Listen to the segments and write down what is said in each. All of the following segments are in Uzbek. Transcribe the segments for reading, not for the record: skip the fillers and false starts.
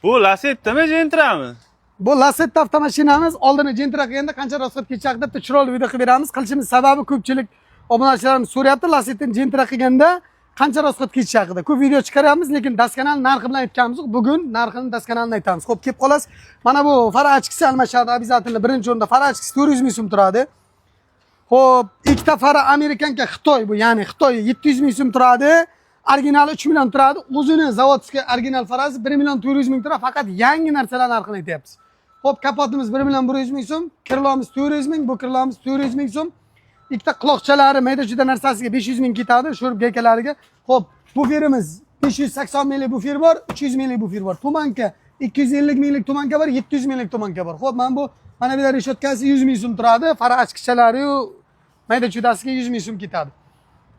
Bu Lacette'mi Gentra'mi? Bu Lacetti avtomashinamiz. Oldini Gentra qilganda qancha rasxod ketishadi deb chiroyli video qilib beramiz. Qilishimiz sababi ko'pchilik obunachilarimiz so'rayapti, Lacetti'ni Gentra qilganda qancha rasxod ketishi haqida. Ko'p video chiqaryapmiz, lekin daskanal narxi bilan aytganmiz. Bugun narxini daskanalini aytamiz. Xo'p, kelib qolasiz. Mana bu fara ochkisi almashadi, обязательно birinchi o'rinda fara ochkisi 400 ming so'm turadi. Xo'p, ikkita fara Amerikanka Xitoy bu, ya'ni Xitoy 700 ming so'm turadi. Originali 3 million turadi. O'zini zavodskiy original farasi 1 million 400 ming turadi. Faqat yangi narsalar narxini aytyapmiz. Xo'p, kapotimiz 1 million 100 ming so'm, kirlomiz 400 ming, bu kirlomiz 400 ming so'm. Ikkita quloqchalari mayda juda narsasiga 500 ming ketadi, sho'rib gaykalariga. Xo'p, buferimiz 580 minglik bufer bor, 300 minglik bufer bor. Tumanka 250 minglik tumanka bor, 700 minglik tumanka bor. Xo'p, mana bu mana bu reshotkasi 100 ming so'm turadi. Fara ochkichalari mayda judasiga 100 ming so'm ketadi.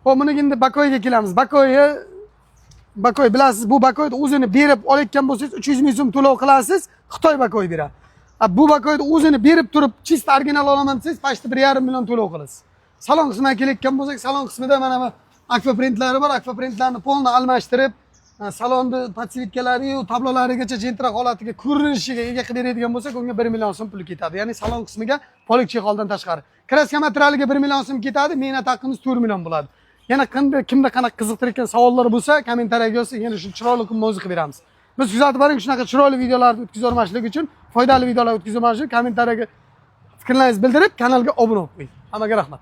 Xo'p, buni endi Bakoyga kelamiz. Bakoy bilasiz, bu Bakoyni o'zini berib olayotgan bo'lsangiz 300 ming so'm to'lov qilasiz, Xitoy Bakoy beradi. Bu Bakoyni o'zini berib turib, chist original olaman desangiz, pashti 1,5 million to'lov qilasiz. Salon qismiga kelayotgan bo'lsak, salon qismida mana bu akfa printlari bor. Akfa printlarni polni almashtirib, salonni podsvetkalari, tablolarigacha Gentra holatiga, ko'rinishiga ega qilib beradigan bo'lsak, unga 1 million so'm pul ketadi. Ya'ni salon qismiga polik chexoldan tashqari. Kraska materialiga 1 million so'm ketadi, mehnat haqimiz 4 million bo'ladi. Yana kimda qanaqa qiziqtirayotgan savollar bo'lsa, kommentariyaga yozsa, yana shu chiroyli qilib mavzu qilib beramiz. Biz kuzatib boring, shunaqa chiroyli videolarni o'tkazib uchun, foydali videolar o'tkazib uchun kommentariyaga fikrlaringizni bildirib, kanalga obuna bo'ling. Hammaga rahmat.